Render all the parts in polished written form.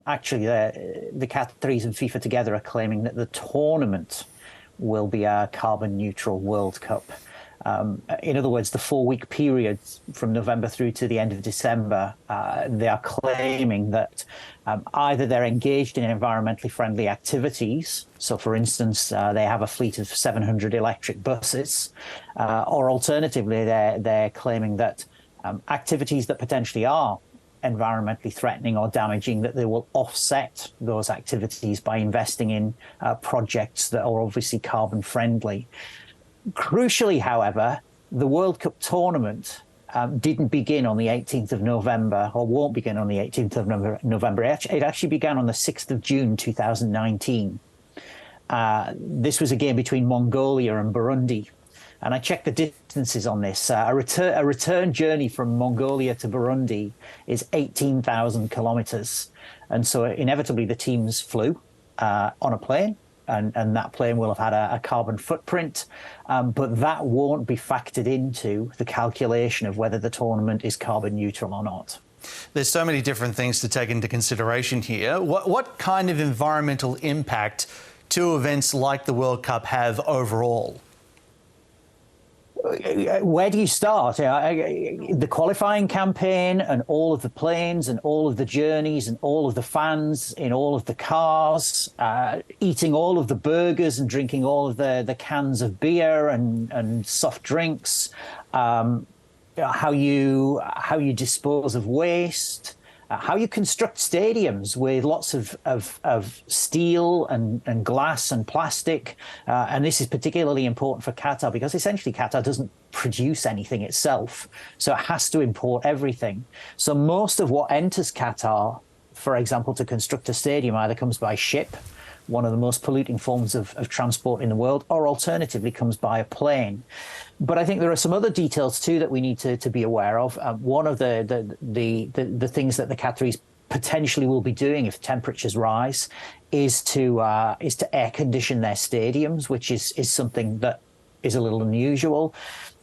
actually, the Qataris and FIFA together are claiming that the tournament will be a carbon neutral World Cup. In other words, the 4-week period from November through to the end of December, they are claiming that either they're engaged in environmentally friendly activities. So, for instance, they have a fleet of 700 electric buses, or alternatively, they're claiming that activities that potentially are environmentally threatening or damaging, that they will offset those activities by investing in projects that are obviously carbon friendly. Crucially, however, the World Cup tournament didn't begin on the 18th of November, or won't begin on the 18th of November. It actually began on the 6th of June 2019. This was a game between Mongolia and Burundi. And I checked the distances on this. A return journey from Mongolia to Burundi is 18,000 kilometers. And so inevitably the teams flew on a plane. And that plane will have had a carbon footprint, but that won't be factored into the calculation of whether the tournament is carbon neutral or not. There's so many different things to take into consideration here. What kind of environmental impact do events like the World Cup have overall? Where do you start? The qualifying campaign and all of the planes and all of the journeys and all of the fans in all of the cars, eating all of the burgers and drinking all of the cans of beer and soft drinks, how you dispose of waste, how you construct stadiums with lots of steel and glass and plastic. And this is particularly important for Qatar because essentially Qatar doesn't produce anything itself. So it has to import everything. So most of what enters Qatar, for example, to construct a stadium either comes by ship, one of the most polluting forms of transport in the world, or alternatively comes by a plane. But I think there are some other details too that we need to be aware of. One of the things that the Qataris potentially will be doing if temperatures rise is to air condition their stadiums, which is something that is a little unusual.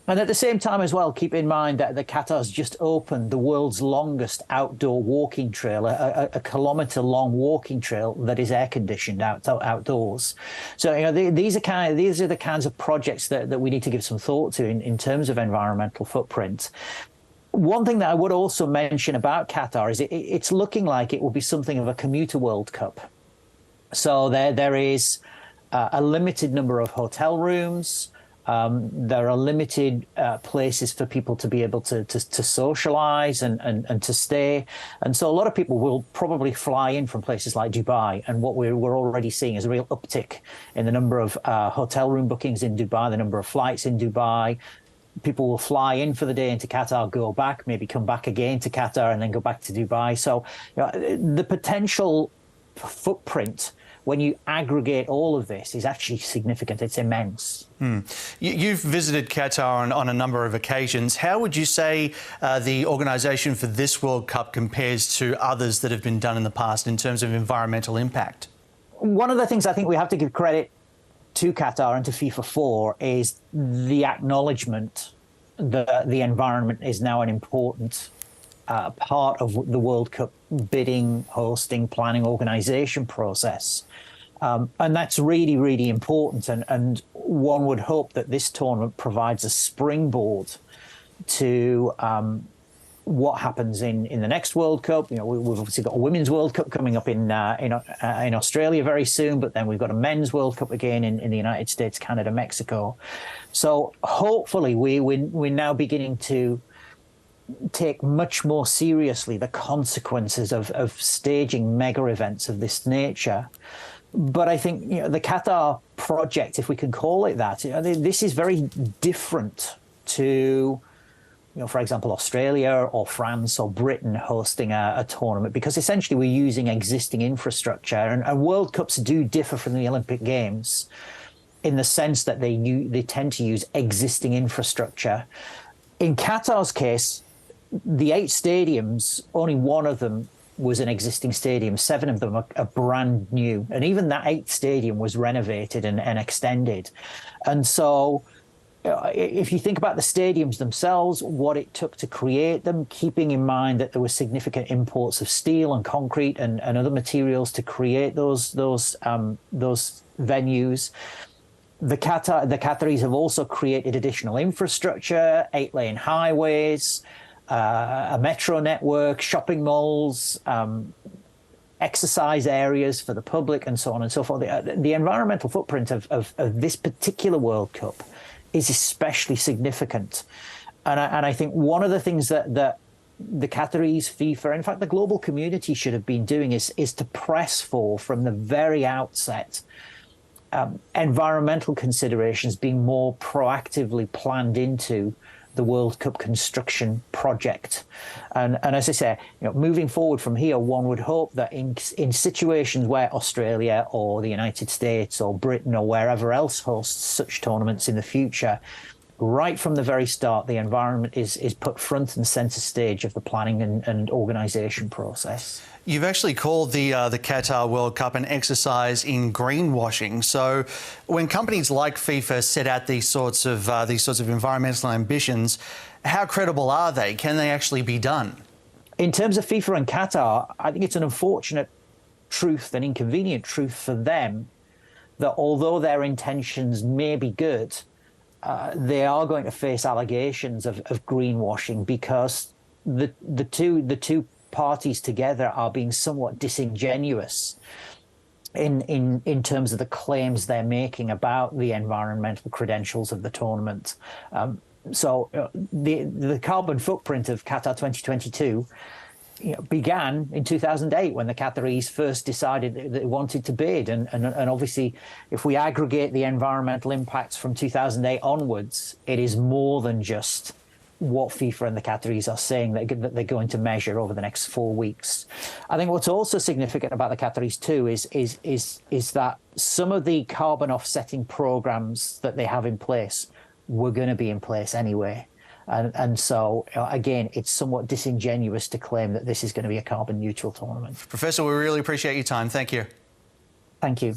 And at the same time as well, keep in mind that the Qatar's just opened the world's longest outdoor walking trail, a kilometre-long walking trail that is air-conditioned outdoors. So these are the kinds of projects that we need to give some thought to in terms of environmental footprint. One thing that I would also mention about Qatar is it's looking like it will be something of a commuter World Cup. So there is a limited number of hotel rooms. There are limited places for people to be able to socialize and to stay. And so a lot of people will probably fly in from places like Dubai. And what we're already seeing is a real uptick in the number of hotel room bookings in Dubai, the number of flights in Dubai. People will fly in for the day into Qatar, go back, maybe come back again to Qatar and then go back to Dubai. So the potential footprint when you aggregate all of this is actually significant. It's immense. You've visited Qatar on a number of occasions. How would you say the organisation for this World Cup compares to others that have been done in the past in terms of environmental impact? One of the things I think we have to give credit to Qatar and to FIFA for is the acknowledgement that the environment is now an important part of the World Cup bidding, hosting, planning, organisation process. And that's really, really important. And one would hope that this tournament provides a springboard to what happens in the next World Cup. We've obviously got a Women's World Cup coming up in Australia very soon, but then we've got a Men's World Cup again in the United States, Canada, Mexico. So hopefully we're now beginning to take much more seriously the consequences of staging mega events of this nature. But I think the Qatar project, if we can call it that, this is very different to, for example, Australia or France or Britain hosting a tournament, because essentially we're using existing infrastructure. And World Cups do differ from the Olympic Games in the sense that they tend to use existing infrastructure. In Qatar's case, the 8 stadiums, only one of them was an existing stadium. 7 of them are brand new. And even that 8th stadium was renovated and extended. And so if you think about the stadiums themselves, what it took to create them, keeping in mind that there were significant imports of steel and concrete and other materials to create those venues. The Qataris have also created additional infrastructure, 8-lane highways, a metro network, shopping malls, exercise areas for the public, and so on and so forth. The environmental footprint of this particular World Cup is especially significant. And I think one of the things that the Qataris, FIFA, in fact, the global community should have been doing is to press for, from the very outset, environmental considerations being more proactively planned into the World Cup construction project. And as I say, moving forward from here, one would hope that in situations where Australia or the United States or Britain or wherever else hosts such tournaments in the future, right from the very start, the environment is put front and centre stage of the planning and organisation process. You've actually called the Qatar World Cup an exercise in greenwashing. So, when companies like FIFA set out these sorts of environmental ambitions, how credible are they? Can they actually be done? In terms of FIFA and Qatar, I think it's an unfortunate truth, an inconvenient truth for them, that although their intentions may be good, they are going to face allegations of greenwashing, because the two parties together are being somewhat disingenuous in terms of the claims they're making about the environmental credentials of the tournament. So the carbon footprint of Qatar 2022 began in 2008 when the Qataris first decided that they wanted to bid. And obviously, if we aggregate the environmental impacts from 2008 onwards, it is more than just what FIFA and the Qataris are saying that they're going to measure over the next 4 weeks. I think what's also significant about the Qataris too is that some of the carbon offsetting programs that they have in place were going to be in place anyway. And so, again, it's somewhat disingenuous to claim that this is going to be a carbon neutral tournament. Professor, we really appreciate your time. Thank you. Thank you.